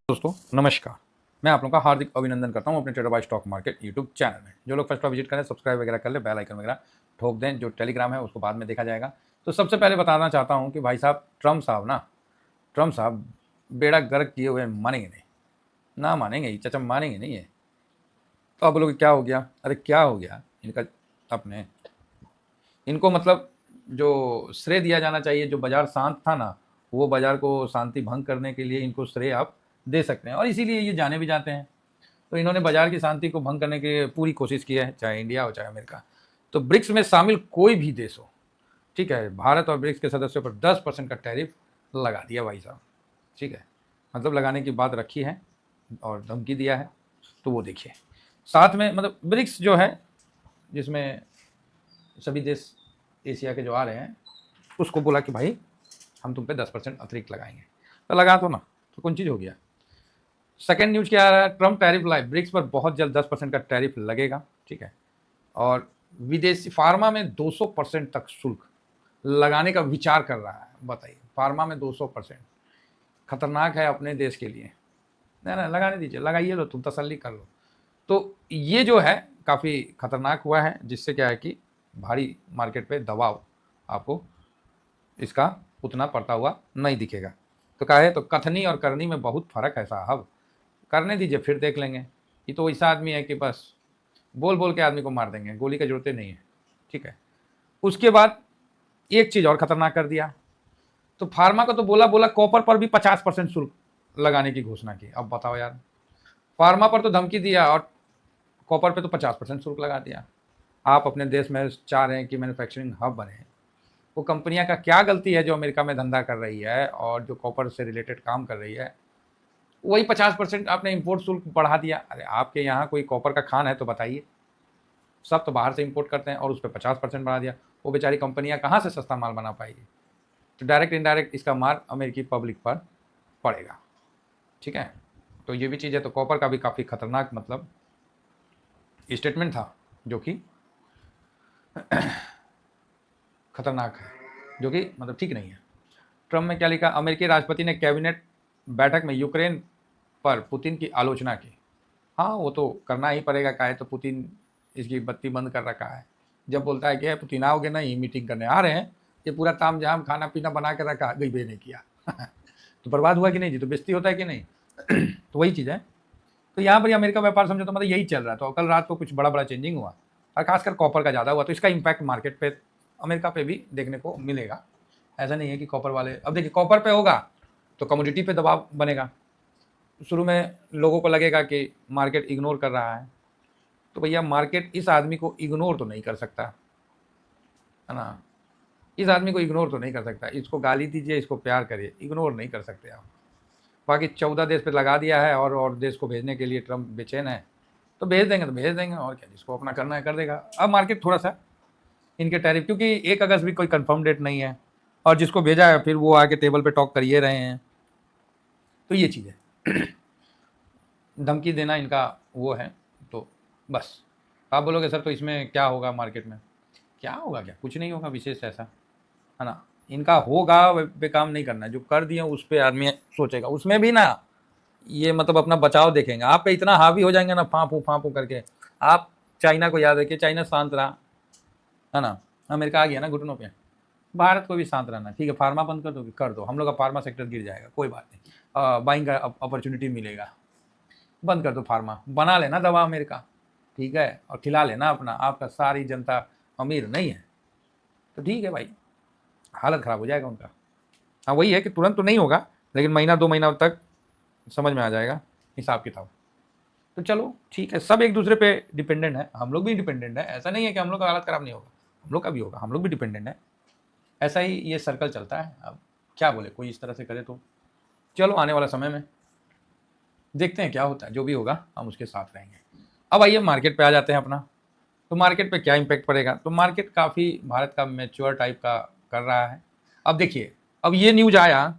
दोस्तों नमस्कार। मैं आप लोगों का हार्दिक अभिनंदन करता हूं अपने trader by stock market YouTube channel में। जो लोग फर्स्ट बार विजिट करें सब्सक्राइब वगैरह कर ले, बेल आइकन वगैरह ठोक दें। जो टेलीग्राम है उसको बाद में देखा जाएगा। तो सबसे पहले बताना चाहता हूं कि भाई साहब ट्रम्प साहब बेड़ा गर्क किए हुए मानेंगे नहीं, ना मानेंगे ही, चाचा मानेंगे नहीं है। तो आप बोलोगे क्या हो गया? अरे क्या हो गया इनका? अपने इनको मतलब जो श्रेय दिया जाना चाहिए, जो बाजार शांत था ना, वो बाजार को शांति भंग करने के लिए इनको श्रेय आप दे सकते हैं और इसीलिए ये जाने भी जाते हैं। तो इन्होंने बाजार की शांति को भंग करने की पूरी कोशिश की है, चाहे इंडिया हो चाहे अमेरिका। तो ब्रिक्स में शामिल कोई भी देश हो, ठीक है, भारत और ब्रिक्स के सदस्यों पर 10% का टैरिफ लगा दिया भाई साहब। ठीक है, मतलब लगाने की बात रखी है और धमकी दिया है। तो वो देखिए, साथ में मतलब ब्रिक्स जो है, जिसमें सभी देश एशिया के जो आ रहे हैं, उसको बोला कि भाई हम तुम पे 10% अतिरिक्त लगाएंगे। तो लगा तो ना, तो कौन चीज़ हो गया। सेकेंड न्यूज क्या आ रहा है? ट्रम्प टैरिफ लाइव, ब्रिक्स पर बहुत जल्द 10% का टैरिफ लगेगा। ठीक है, और विदेशी फार्मा में 200% तक शुल्क लगाने का विचार कर रहा है। बताइए, फार्मा में 200%, खतरनाक है अपने देश के लिए। नहीं ना, लगाने दीजिए, लगाइए लो, तुम तसल्ली कर लो। तो ये जो है काफ़ी खतरनाक हुआ है, जिससे क्या है कि भारी मार्केट पे दबाव आपको इसका उतना पड़ता हुआ नहीं दिखेगा। तो क्या है, तो कथनी और करनी में बहुत फर्क है साहब। करने दीजिए, फिर देख लेंगे। ये तो ऐसा आदमी है कि बस बोल बोल के आदमी को मार देंगे, गोली की जरूरत नहीं है। ठीक है, उसके बाद एक चीज़ और खतरनाक कर दिया। तो फार्मा को तो बोला बोला कॉपर पर भी 50% शुल्क लगाने की घोषणा की। अब बताओ यार, फार्मा पर तो धमकी दिया और कॉपर पे तो 50% शुल्क लगा दिया। आप अपने देश में चाह रहे हैं कि मैन्युफैक्चरिंग हब बने, वो कंपनियां का क्या गलती है जो अमेरिका में धंधा कर रही है और जो कॉपर से रिलेटेड काम कर रही है? वही 50% आपने इंपोर्ट शुल्क बढ़ा दिया। अरे आपके यहाँ कोई कॉपर का खान है तो बताइए। सब तो बाहर से इंपोर्ट करते हैं और उस पर 50% बढ़ा दिया। वो बेचारी कंपनियां कहाँ से सस्ता माल बना पाएगी? तो डायरेक्ट इनडायरेक्ट इसका मार अमेरिकी पब्लिक पर पड़ेगा। ठीक है, तो ये भी चीज़ है। तो कॉपर का भी काफ़ी खतरनाक मतलब स्टेटमेंट था, जो कि खतरनाक है, जो कि मतलब ठीक नहीं है। ट्रम्प ने क्या लिखा? अमेरिकी राष्ट्रपति ने कैबिनेट बैठक में यूक्रेन पर पुतिन की आलोचना की। हाँ, वो तो करना ही पड़ेगा, काहे तो पुतिन इसकी बत्ती बंद कर रखा है। जब बोलता है कि पुतिन आओगे नहीं, मीटिंग करने आ रहे हैं, ये पूरा ताम झाम खाना पीना बना के रखा, गई बे नहीं किया। तो बर्बाद हुआ कि नहीं जी? तो बेइज्जती होता है कि नहीं? तो वही चीज़ है। तो यहाँ पर अमेरिका व्यापार समझौता मतलब यही चल रहा है। तो कल रात को कुछ बड़ा बड़ा चेंजिंग हुआ और खासकर कॉपर का ज़्यादा हुआ, तो इसका इम्पैक्ट मार्केट पे अमेरिका पे भी देखने को मिलेगा। ऐसा नहीं है कि कॉपर वाले, अब देखिए कॉपर पे होगा तो कमोडिटी पे दबाव बनेगा। शुरू में लोगों को लगेगा कि मार्केट इग्नोर कर रहा है, तो भैया मार्केट इस आदमी को इग्नोर तो नहीं कर सकता, है ना। इस आदमी को इग्नोर तो नहीं कर सकता। इसको गाली दीजिए, इसको प्यार करिए, इग्नोर नहीं कर सकते आप। बाकी 14 देश पे लगा दिया है और देश को भेजने के लिए ट्रम्प बेचैन है। तो भेज देंगे तो भेज देंगे, और क्या, जिसको अपना करना है कर देगा। अब मार्केट थोड़ा सा इनके टैरिफ, क्योंकि 1 अगस्त भी कोई कंफर्म डेट नहीं है और जिसको भेजा है फिर वो आके टेबल पे टॉक करिए रहे हैं। तो ये चीज़ है, धमकी देना इनका वो है। तो बस आप बोलोगे सर तो इसमें क्या होगा मार्केट में? क्या होगा? क्या कुछ नहीं होगा विशेष ऐसा, है ना। इनका होगा पे काम नहीं करना है, जो कर दिए उस पर आदमी सोचेगा। उसमें भी ना ये मतलब अपना बचाव देखेंगे। आप पे इतना हावी हो जाएंगे ना, फाँपू करके। आप चाइना को याद रखिए, चाइना शांत रहा, है ना। अमेरिका आ गया ना घुटनों पे। भारत को भी शांत रहना। ठीक है, फार्मा बंद कर दो, कर दो, हम लोग का फार्मा सेक्टर गिर जाएगा, कोई बात नहीं, बाइंग का अपॉर्चुनिटी मिलेगा। बंद कर दो फार्मा, बना लेना दवा अमेरिका, ठीक है, और खिला लेना अपना। आपका सारी जनता अमीर नहीं है तो ठीक है भाई, हालत ख़राब हो जाएगा उनका। हाँ, वही है कि तुरंत तो नहीं होगा, लेकिन महीना 2 महीना तक समझ में आ जाएगा हिसाब किताब। तो चलो ठीक है, सब एक दूसरे पे डिपेंडेंट है। हम लोग भी डिपेंडेंट है, ऐसा नहीं है कि हम लोग का हालत ख़राब नहीं होगा, हम लोग का भी होगा, हम लोग भी डिपेंडेंट है। ऐसा ही ये सर्कल चलता है। अब क्या बोले, कोई इस तरह से करे तो चलो, आने वाला समय में देखते हैं क्या होता है। जो भी होगा हम उसके साथ रहेंगे। अब आइए मार्केट पे आ जाते हैं अपना। तो मार्केट पे क्या इम्पैक्ट पड़ेगा? तो मार्केट काफ़ी भारत का मैच्योर टाइप का कर रहा है। अब देखिए, अब ये न्यूज़ आया,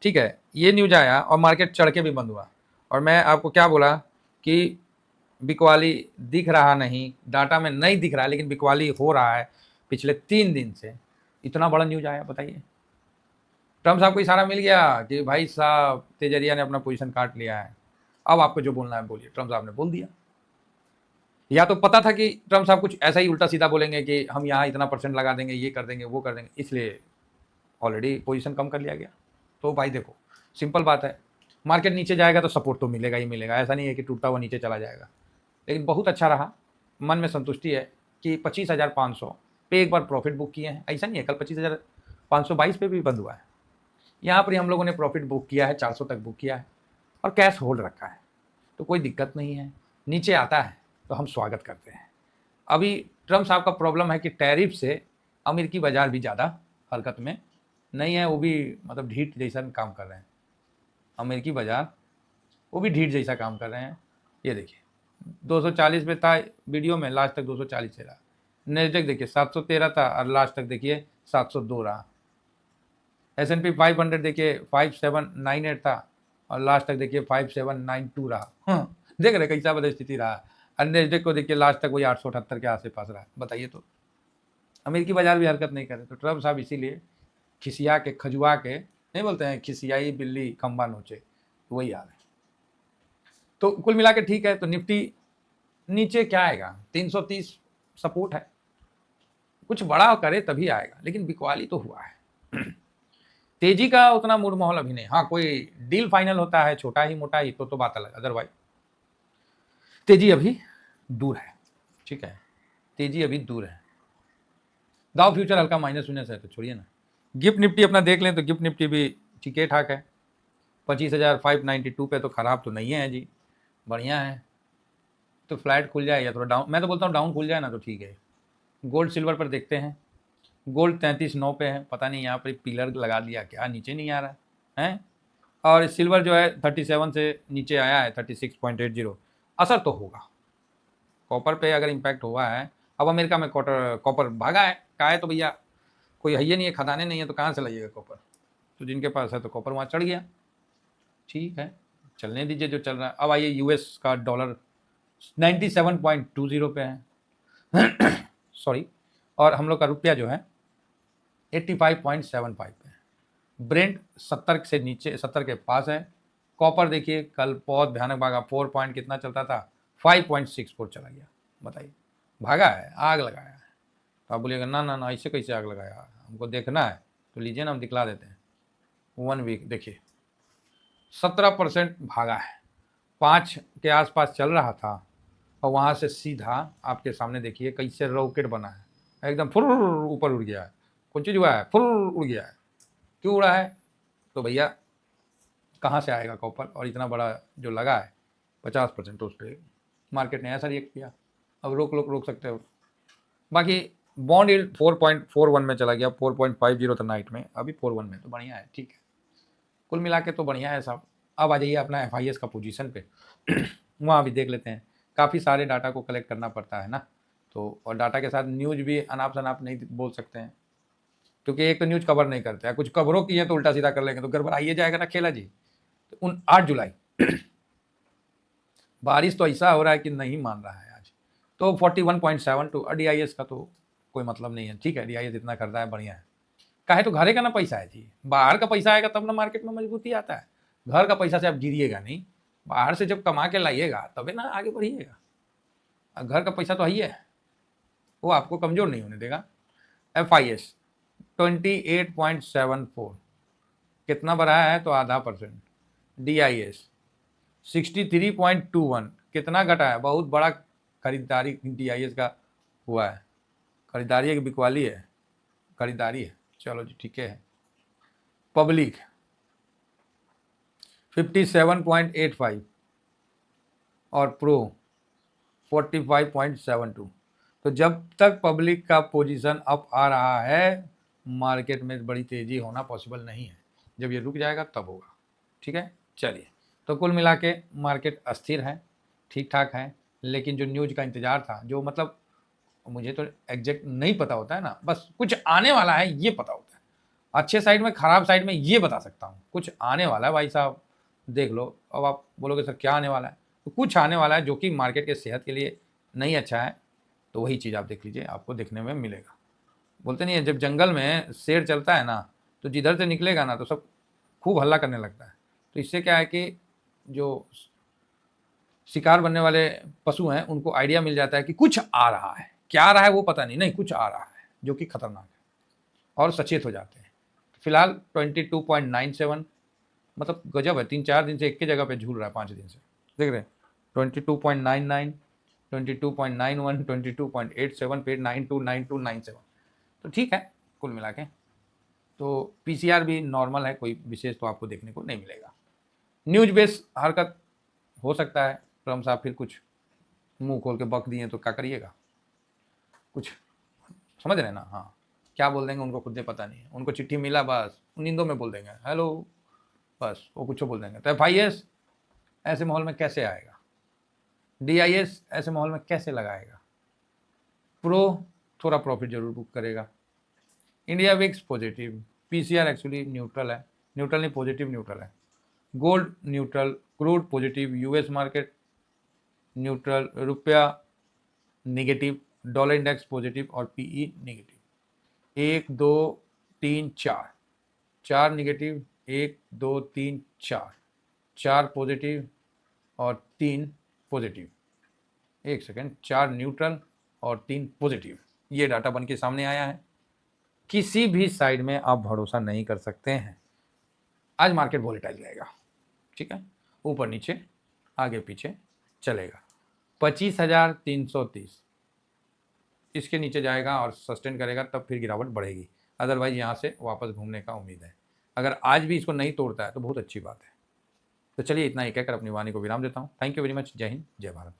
ठीक है, ये न्यूज़ आया और मार्केट चढ़ के भी बंद हुआ। और मैं आपको क्या बोला कि बिकवाली दिख रहा नहीं, डाटा में नहीं दिख रहा है, लेकिन बिकवाली हो रहा है पिछले 3 दिन से। इतना बड़ा न्यूज़ आया, बताइए। ट्रम्प साहब को इशारा मिल गया कि भाई साहब तेजरिया ने अपना पोजीशन काट लिया है, अब आपको जो बोलना है बोलिए। ट्रम्प साहब ने बोल दिया। या तो पता था कि ट्रम्प साहब कुछ ऐसा ही उल्टा सीधा बोलेंगे कि हम यहाँ इतना % लगा देंगे, ये कर देंगे, वो कर देंगे, इसलिए ऑलरेडी पोजीशन कम कर लिया गया। तो भाई देखो, सिंपल बात है, मार्केट नीचे जाएगा तो सपोर्ट तो मिलेगा ही मिलेगा, ऐसा नहीं है कि टूटता हुआ नीचे चला जाएगा। लेकिन बहुत अच्छा रहा, मन में संतुष्टि है कि 25,500 पे एक बार प्रॉफिट बुक किए हैं। ऐसा नहीं है, कल 25,522 पे भी बंद हुआ है, यहाँ पर हम लोगों ने प्रॉफिट बुक किया है, 400 तक बुक किया है और कैश होल्ड रखा है, तो कोई दिक्कत नहीं है। नीचे आता है तो हम स्वागत करते हैं। अभी ट्रम्प साहब का प्रॉब्लम है कि टैरिफ से अमेरिकी बाजार भी ज़्यादा हरकत में नहीं है, वो भी मतलब ढीठ जैसा काम कर रहे हैं। अमेरिकी बाजार वो भी ढीठ जैसा काम कर रहे हैं। ये देखिए 240 पे था वीडियो में, लास्ट तक 240 से रहा। नेस्डेक देखिए 713 था और लास्ट तक देखिए 702 रहा। S&P 500 देखिए 5798 था और लास्ट तक देखिए 5792 रहा। देख रहे कैसा बदल स्थिति रहा। और नेस्डेक को देखिए लास्ट तक वही 878 के आस रहा। बताइए तो, अमेरिकी बाजार भी हरकत नहीं करे। तो ट्रम्प साहब इसीलिए खिसिया के खजुआ के, नहीं बोलते हैं खिसियाई बिल्ली खंबा नोचे, वही हाल है। तो कुल मिला के ठीक है। तो निफ्टी नीचे क्या आएगा, 330 सपोर्ट है, कुछ बड़ा करे तभी आएगा, लेकिन बिकवाली तो हुआ है। तेजी का उतना मूड माहौल अभी नहीं। हाँ, कोई डील फाइनल होता है छोटा ही मोटा ही तो बात अलग, अदरवाइज तेजी अभी दूर है। ठीक है, तेजी अभी दूर है। दाव फ्यूचर हल्का -19 है तो छोड़िए ना। गिफ्ट निफ्टी अपना देख लें तो गिफ्ट निफ्टी भी ठीक ठाक है, 25,592 पे तो खराब तो नहीं है जी, बढ़िया है। तो फ्लैट खुल जाए या थोड़ा डाउन, मैं तो बोलता हूँ डाउन खुल जाए ना तो ठीक है। गोल्ड सिल्वर पर देखते हैं, गोल्ड 33,900 पे है, पता नहीं यहाँ पर पिलर लगा दिया क्या, नीचे नहीं आ रहा है। और सिल्वर जो है 37 से नीचे आया है 36.80, असर तो होगा। कॉपर पे अगर इम्पैक्ट हुआ है, अब अमेरिका में कॉपर भागा है, कहा है तो भैया कोई है ही नहीं है, खदाने नहीं है तो कहाँ से लाइएगा कॉपर, तो जिनके पास है तो कॉपर वहाँ चढ़ गया। ठीक है, चलने दीजिए जो चल रहा है। अब आइए यूएस का डॉलर 97.20 पे है सॉरी, और हम लोग का रुपया जो है 85.75 पे है। ब्रेंट 70 से नीचे, 70 के पास है। कॉपर देखिए कल बहुत भयानक भागा, 4 पॉइंट कितना चलता था, 5.64 चला गया। बताइए, भागा है, आग लगाया है। तो आप बोलिएगा ना ना ना ऐसे कैसे आग लगाया, हमको देखना है तो लीजिए ना, हम दिखला देते हैं। 1 वीक देखिए 17% भागा है, 5 के आसपास चल रहा था और वहाँ से सीधा आपके सामने देखिए कैसे रॉकेट बना है, एकदम फुर ऊपर उड़ गया है। कौन चीज़ हुआ है, फुर उड़ गया है। क्यों उड़ा है, तो भैया कहाँ से आएगा कॉपर, और इतना बड़ा जो लगा है 50%, तो उस पर मार्केट ने ऐसा रिएक्ट किया। अब रोक सकते हो। बाकी बॉन्ड यील्ड 4.41 में चला गया, 4.50 था नाइट में, अभी 4.1 में, तो बढ़िया है, ठीक है। कुल मिला के तो बढ़िया है साहब। अब आ जाइए अपना FIS का पोजीशन पे वहाँ भी देख लेते हैं। काफ़ी सारे डाटा को कलेक्ट करना पड़ता है ना, तो और डाटा के साथ न्यूज़ भी अनाप शनाप नहीं बोल सकते हैं, क्योंकि एक तो न्यूज़ कवर नहीं करते हैं, कुछ कवरों की है तो उल्टा सीधा कर लेंगे तो गड़बड़ आइए जाएगा ना खेला जी। तो 8 जुलाई बारिश तो ऐसा हो रहा है कि नहीं मान रहा है आज, तो 41.72 और DIS का तो कोई मतलब नहीं है। ठीक है, DIS इतना कर रहा है, बढ़िया है। काहे तो घरे का ना पैसा है जी, बाहर का पैसा आएगा तब ना मार्केट में मजबूती आता है। घर का पैसा से आप गिरिएगा नहीं, बाहर से जब कमा के लाइएगा तबे ना आगे बढ़िएगा। घर का पैसा तो है ही है, वो आपको कमज़ोर नहीं होने देगा। FIS 28.74 कितना बढ़ा है, तो आधा %। DIS 63.21 कितना घटा है, बहुत बड़ा खरीदारी DIS का हुआ है। खरीदारी है कि बिकवाली है, खरीदारी है, चलो जी ठीक है। पब्लिक 57.85 और प्रो 45.72। तो जब तक पब्लिक का पोजीशन अप आ रहा है, मार्केट में बड़ी तेज़ी होना पॉसिबल नहीं है, जब ये रुक जाएगा तब होगा। ठीक है, चलिए। तो कुल मिला के मार्केट अस्थिर है, ठीक ठाक है, लेकिन जो न्यूज़ का इंतज़ार था, जो मतलब मुझे तो एग्जैक्ट नहीं पता होता है ना, बस कुछ आने वाला है ये पता होता है। अच्छे साइड में खराब साइड में ये बता सकता हूँ, कुछ आने वाला है भाई साहब, देख लो। अब आप बोलोगे सर क्या आने वाला है, तो कुछ आने वाला है जो कि मार्केट के सेहत के लिए नहीं अच्छा है, तो वही चीज़ आप देख लीजिए, आपको देखने में मिलेगा। बोलते नहीं है जब जंगल में शेर चलता है ना, तो जिधर से निकलेगा ना तो सब खूब हल्ला करने लगता है। तो इससे क्या है कि जो शिकार बनने वाले पशु हैं उनको आइडिया मिल जाता है कि कुछ आ रहा है, क्या आ रहा है वो पता नहीं, नहीं कुछ आ रहा है जो कि खतरनाक है, और सचेत हो जाते हैं। फिलहाल 22.97 मतलब गजब है, 3-4 दिन से एक ही जगह पे झूल रहा है, 5 दिन से देख रहे हैं। 22.99, 22.91, 22.87, फिर 92, 92, 97, तो ठीक है कुल मिला के। तो पीसीआर भी नॉर्मल है, कोई विशेष तो आपको देखने को नहीं मिलेगा। न्यूज बेस हरकत हो सकता है, ट्रम्प साहब फिर कुछ मुंह खोल के बक दिए तो क्या करिएगा, कुछ समझ रहे हैं ना। हाँ, क्या बोल देंगे उनको खुद ही पता नहीं है, उनको चिट्ठी मिला बस नींदों में बोल देंगे हेलो, बस वो कुछ बोल देंगे। तो FIS ऐसे माहौल में कैसे आएगा, DIS ऐसे माहौल में कैसे लगाएगा, प्रो थोड़ा प्रॉफिट जरूर बुक करेगा। India VIX positive, PCR actually neutral है, न्यूट्रल नहीं पॉजिटिव न्यूट्रल है। Gold neutral, crude positive, US market neutral, रुपया नेगेटिव, डॉलर इंडेक्स पॉजिटिव और पीई नेगेटिव। 1 2 3 4, 4 नेगेटिव, 1 2 3 4, 4 पॉजिटिव और 3 पॉजिटिव। एक सेकेंड, 4 न्यूट्रल और 3 पॉजिटिव, ये डाटा बन के सामने आया है। किसी भी साइड में आप भरोसा नहीं कर सकते हैं। आज मार्केट वोलेटाइल रहेगा, ठीक है, ऊपर नीचे आगे पीछे चलेगा। 25,330 इसके नीचे जाएगा और सस्टेन करेगा, तब फिर गिरावट बढ़ेगी, अदरवाइज यहाँ से वापस घूमने का उम्मीद है। अगर आज भी इसको नहीं तोड़ता है तो बहुत अच्छी बात है। तो चलिए इतना ही कहकर अपनी वाणी को विराम देता हूँ। Thank you very much. जय हिंद, जय भारत।